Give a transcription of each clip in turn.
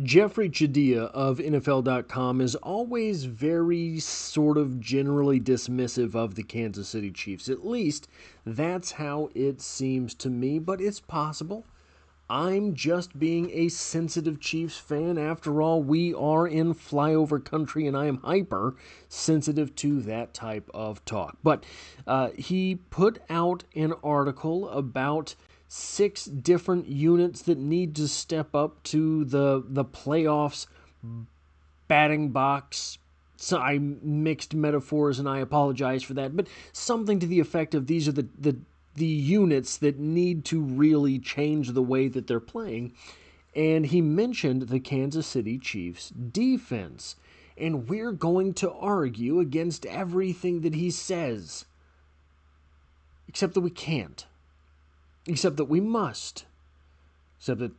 Jeffrey Chadia of NFL.com is always very sort of generally dismissive of the Kansas City Chiefs. At least that's how it seems to me, but it's possible. I'm just being a sensitive Chiefs fan. After all, we are in flyover country, and I am hyper sensitive to that type of talk. But he put out an article about 6 different units that need to step up to the playoffs batting box. So I mixed metaphors, and I apologize for that, but something to the effect of these are the units that need to really change the way that they're playing. And he mentioned the Kansas City Chiefs defense. And we're going to argue against everything that he says. Except that we can't. Except that we must. Except that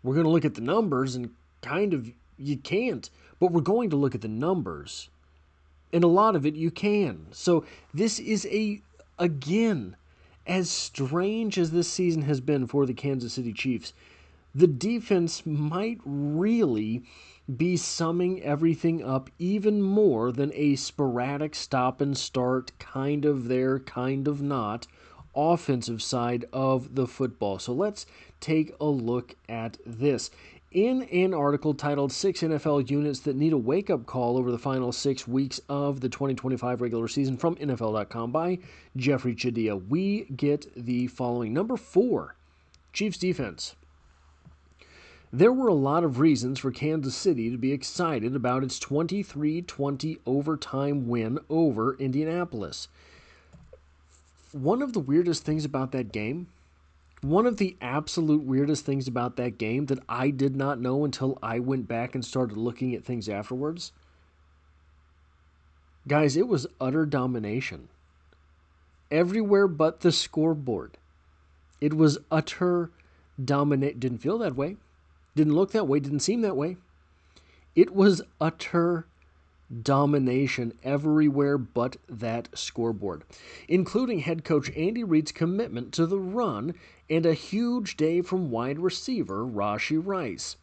we're going to look at the numbers, and kind of you can't. But we're going to look at the numbers. And a lot of it you can. So this is again, as strange as this season has been for the Kansas City Chiefs, the defense might really be summing everything up even more than a sporadic stop and start, kind of there, kind of not, offensive side of the football. So let's take a look at this. In an article titled 6 NFL Units That Need a Wake-Up Call Over the Final 6 Weeks of the 2025 Regular Season from NFL.com by Jeffrey Chadia, we get the following. Number 4, Chiefs defense. There were a lot of reasons for Kansas City to be excited about its 23-20 overtime win over Indianapolis. One of the weirdest things about that game, one of the absolute weirdest things about that game that I did not know until I went back and started looking at things afterwards, guys, it was utter domination. Everywhere but the scoreboard. It was utter domination. Didn't feel that way. Didn't look that way. Didn't seem that way. It was utter domination everywhere but that scoreboard, including head coach Andy Reid's commitment to the run and a huge day from wide receiver Rashee Rice.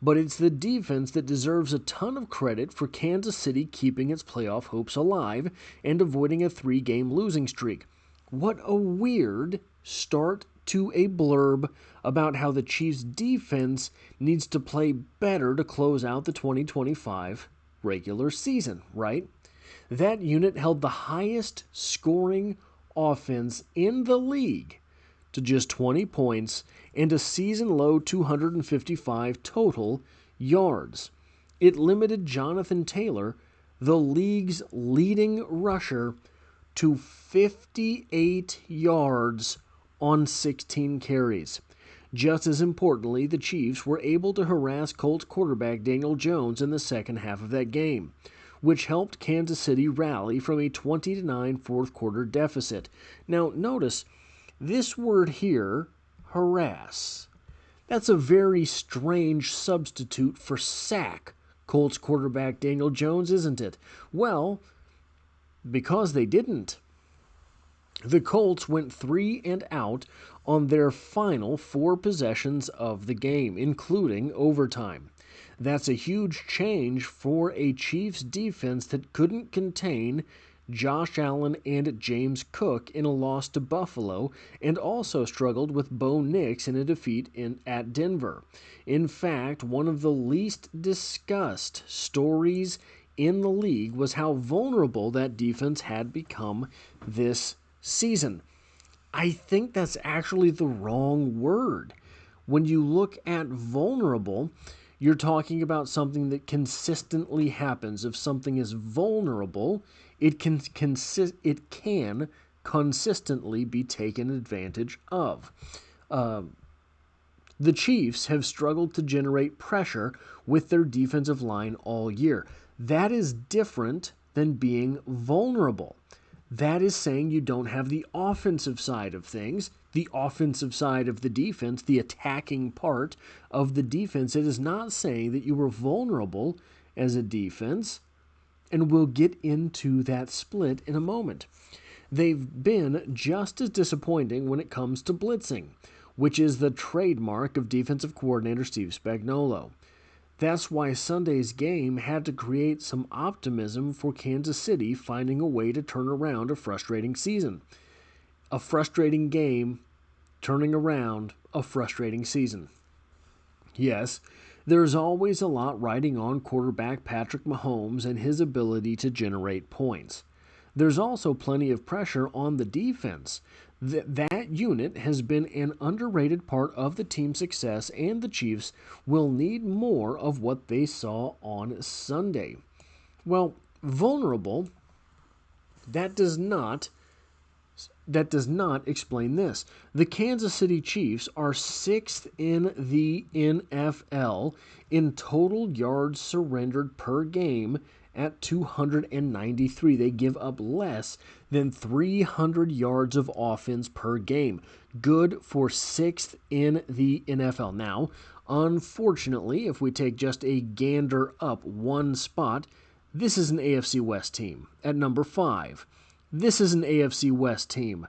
But it's the defense that deserves a ton of credit for Kansas City keeping its playoff hopes alive and avoiding a 3-game losing streak. What a weird start to a blurb about how the Chiefs' defense needs to play better to close out the 2025 regular season, right? That unit held the highest scoring offense in the league to just 20 points and a season-low 255 total yards. It limited Jonathan Taylor, the league's leading rusher, to 58 yards on 16 carries. Just as importantly, the Chiefs were able to harass Colts quarterback Daniel Jones in the second half of that game, which helped Kansas City rally from a 20-9 fourth-quarter deficit. Now, notice, this word here, harass, that's a very strange substitute for sack Colts quarterback Daniel Jones, isn't it? Well, because they didn't. The Colts went 3 and out on their final 4 possessions of the game, including overtime. That's a huge change for a Chiefs defense that couldn't contain Josh Allen and James Cook in a loss to Buffalo, and also struggled with Bo Nix in a defeat at Denver. In fact, one of the least discussed stories in the league was how vulnerable that defense had become this season. I think that's actually the wrong word. When you look at vulnerable, you're talking about something that consistently happens. If something is vulnerable, it can consistently be taken advantage of. The Chiefs have struggled to generate pressure with their defensive line all year. That is different than being vulnerable. That is saying you don't have the offensive side of things, the offensive side of the defense, the attacking part of the defense. It is not saying that you were vulnerable as a defense, and we'll get into that split in a moment. They've been just as disappointing when it comes to blitzing, which is the trademark of defensive coordinator Steve Spagnuolo. That's why Sunday's game had to create some optimism for Kansas City finding a way to turn around a frustrating season. A frustrating game turning around a frustrating season. Yes, there's always a lot riding on quarterback Patrick Mahomes and his ability to generate points. There's also plenty of pressure on the defense. That unit has been an underrated part of the team's success, and the Chiefs will need more of what they saw on Sunday. Well, vulnerable, that does not explain this. The Kansas City Chiefs are 6th in the NFL in total yards surrendered per game at 293. They give up less than 300 yards of offense per game. Good for 6th in the NFL. Now, unfortunately, if we take just a gander up one spot, this is an AFC West team at number 5. This is an AFC West team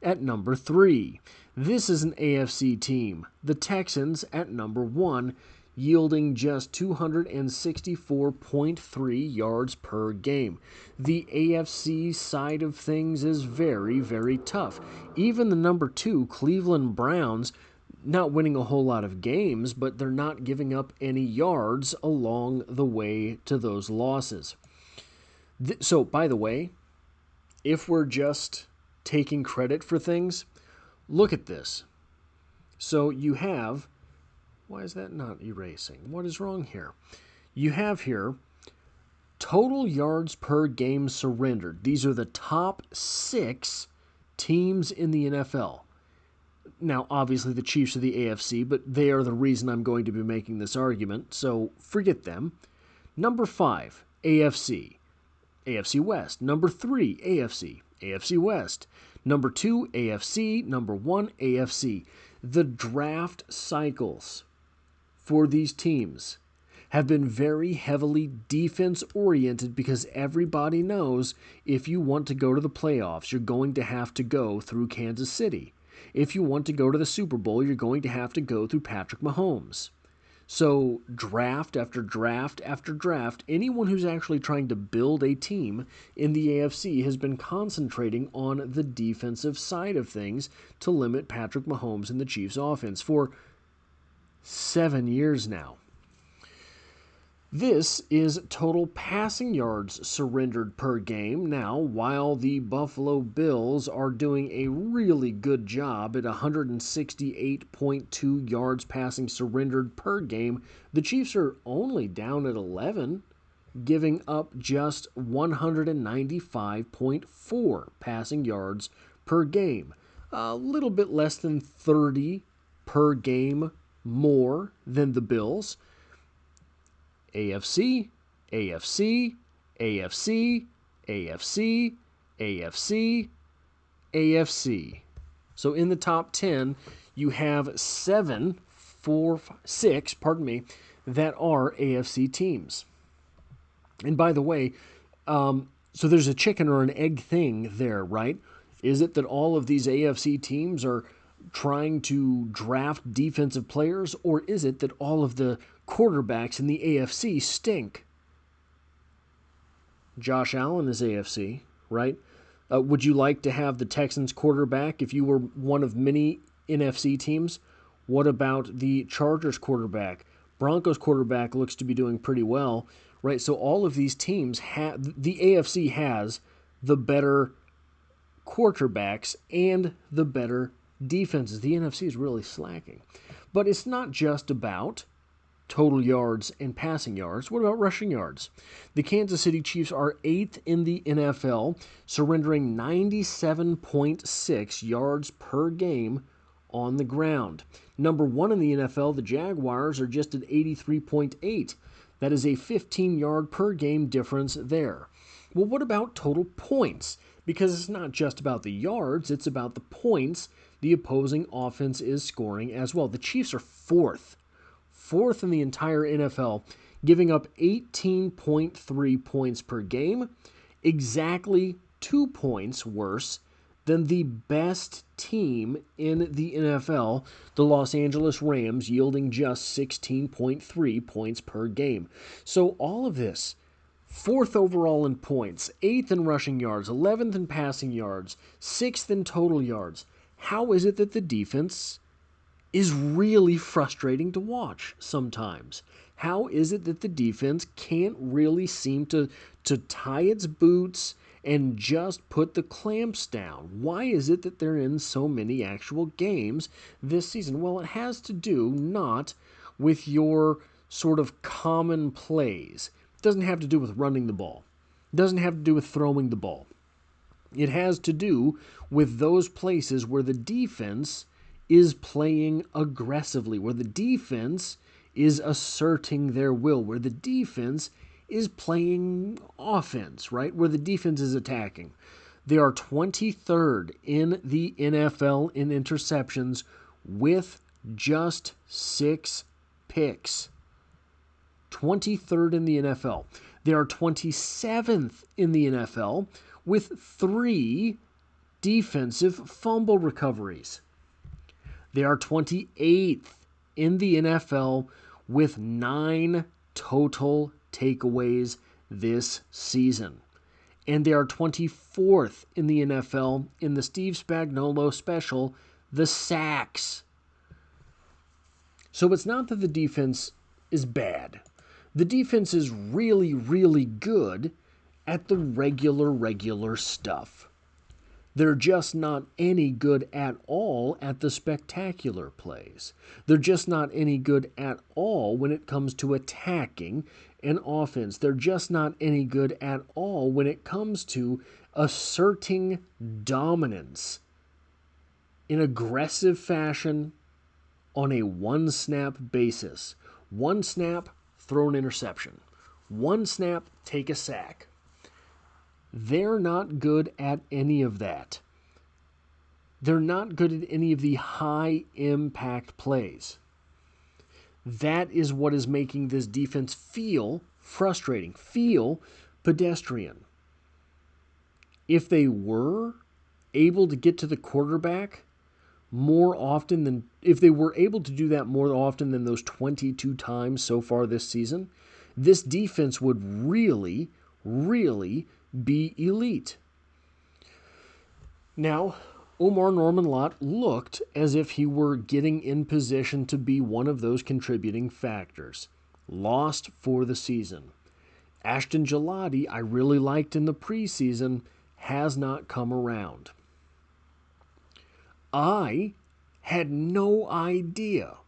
at number 3. This is an AFC team, the Texans, at number 1, yielding just 264.3 yards per game. The AFC side of things is very, very tough. Even the number 2, Cleveland Browns, not winning a whole lot of games, but they're not giving up any yards along the way to those losses. So, by the way, if we're just taking credit for things, look at this. So you have, why is that not erasing? What is wrong here? You have here total yards per game surrendered. These are the top 6 teams in the NFL. Now, obviously, the Chiefs are the AFC, but they are the reason I'm going to be making this argument, so forget them. Number 5, AFC. AFC West. Number 3, AFC. AFC West. Number 2, AFC. Number 1, AFC. The draft cycles for these teams have been very heavily defense-oriented because everybody knows if you want to go to the playoffs, you're going to have to go through Kansas City. If you want to go to the Super Bowl, you're going to have to go through Patrick Mahomes. So draft after draft after draft, anyone who's actually trying to build a team in the AFC has been concentrating on the defensive side of things to limit Patrick Mahomes and the Chiefs' offense for 7 years now. This is total passing yards surrendered per game. Now, while the Buffalo Bills are doing a really good job at 168.2 yards passing surrendered per game, the Chiefs are only down at 11, giving up just 195.4 passing yards per game. A little bit less than 30 per game more than the Bills. AFC, AFC, AFC, AFC, AFC, AFC. So in the top 10, you have 6, that are AFC teams. And by the way, so there's a chicken or an egg thing there, right? Is it that all of these AFC teams are trying to draft defensive players, or is it that all of the quarterbacks in the AFC stink? Josh Allen is AFC, right? Would you like to have the Texans quarterback if you were one of many NFC teams? What about the Chargers quarterback? Broncos quarterback looks to be doing pretty well, right? So all of these teams the AFC has the better quarterbacks and the better defenses. The NFC is really slacking. But it's not just about total yards and passing yards. What about rushing yards? The Kansas City Chiefs are 8th in the NFL, surrendering 97.6 yards per game on the ground. Number 1 in the NFL, the Jaguars, are just at 83.8. That is a 15-yard per game difference there. Well, what about total points? Because it's not just about the yards, it's about the points the opposing offense is scoring as well. The Chiefs are 4th in the entire NFL, giving up 18.3 points per game, exactly 2 points worse than the best team in the NFL, the Los Angeles Rams, yielding just 16.3 points per game. So all of this, 4th overall in points, 8th in rushing yards, 11th in passing yards, 6th in total yards. How is it that the defense is really frustrating to watch sometimes? How is it that the defense can't really seem to tie its boots and just put the clamps down? Why is it that they're in so many actual games this season? Well, it has to do not with your sort of common plays. It doesn't have to do with running the ball. It doesn't have to do with throwing the ball. It has to do with those places where the defense is playing aggressively, where the defense is asserting their will, where the defense is playing offense, right? Where the defense is attacking. They are 23rd in the NFL in interceptions with just 6 picks. 23rd in the NFL. They are 27th in the NFL with 3 defensive fumble recoveries. They are 28th in the NFL with 9 total takeaways this season. And they are 24th in the NFL in the Steve Spagnuolo special, the sacks. So it's not that the defense is bad. The defense is really, really good at the regular stuff. They're just not any good at all at the spectacular plays. They're just not any good at all when it comes to attacking an offense. They're just not any good at all when it comes to asserting dominance in aggressive fashion on a one-snap basis. One snap, throw an interception. One snap, take a sack. They're not good at any of that. They're not good at any of the high-impact plays. That is what is making this defense feel frustrating, feel pedestrian. If they were able to get to the quarterback more often than, if they were able to do that more often than those 22 times so far this season, this defense would really, really be elite. Now, Omar Norman-Lott looked as if he were getting in position to be one of those contributing factors. Lost for the season. Ashton Gillotte, I really liked in the preseason, has not come around. I had no idea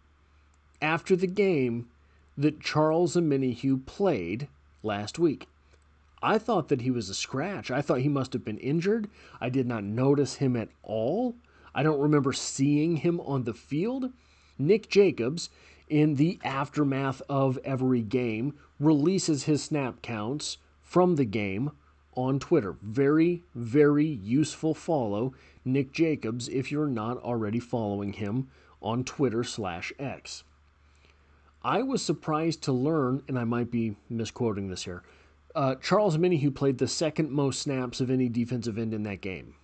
after the game that Charles Omenihu played last week. I thought that he was a scratch. I thought he must have been injured. I did not notice him at all. I don't remember seeing him on the field. Nick Jacobs, in the aftermath of every game, releases his snap counts from the game on Twitter. Very, very useful follow, Nick Jacobs, if you're not already following him on Twitter/X. I was surprised to learn, and I might be misquoting this here, Charles Omenihu played the second most snaps of any defensive end in that game.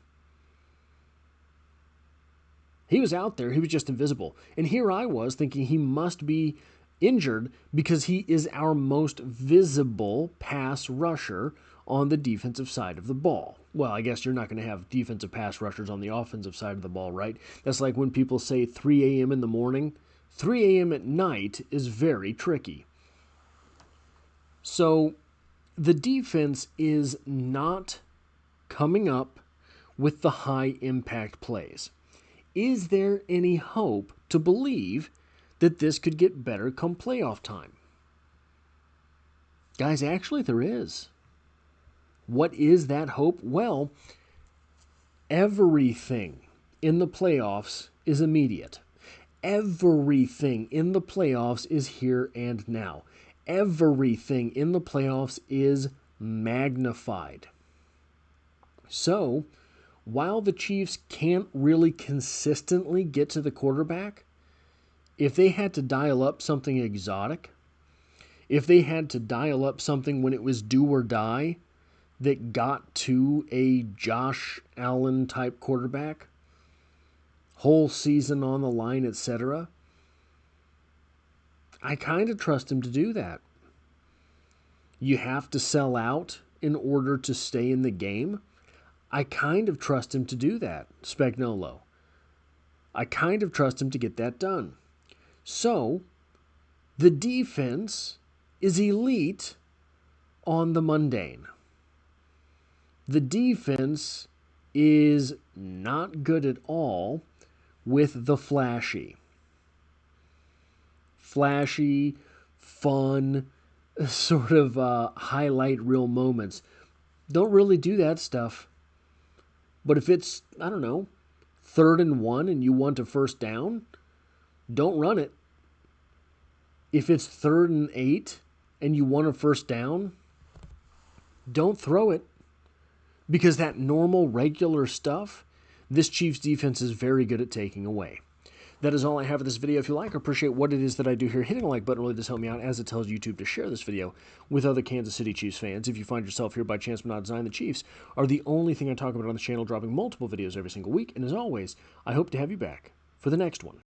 He was out there. He was just invisible. And here I was thinking he must be injured because he is our most visible pass rusher on the defensive side of the ball. Well, I guess you're not going to have defensive pass rushers on the offensive side of the ball, right? That's like when people say 3 a.m. in the morning. 3 a.m. at night is very tricky. So the defense is not coming up with the high-impact plays. Is there any hope to believe that this could get better come playoff time? Guys, actually there is. What is that hope? Well, everything in the playoffs is immediate. Everything in the playoffs is here and now. Everything in the playoffs is magnified. So, while the Chiefs can't really consistently get to the quarterback, if they had to dial up something exotic, if they had to dial up something when it was do or die, that got to a Josh Allen type quarterback, whole season on the line, etc., I kind of trust him to do that. You have to sell out in order to stay in the game. I kind of trust him to do that, Spagnuolo. I kind of trust him to get that done. So, the defense is elite on the mundane. The defense is not good at all with the flashy. Flashy, fun, sort of highlight reel moments. Don't really do that stuff. But if it's, I don't know, 3rd and 1 and you want a first down, don't run it. If it's 3rd and 8 and you want a first down, don't throw it. Because that normal, regular stuff, this Chiefs defense is very good at taking away. That is all I have for this video. If you like or appreciate what it is that I do here, hitting the like button really does help me out, as it tells YouTube to share this video with other Kansas City Chiefs fans. If you find yourself here by chance but not design, the Chiefs are the only thing I talk about on the channel, dropping multiple videos every single week. And as always, I hope to have you back for the next one.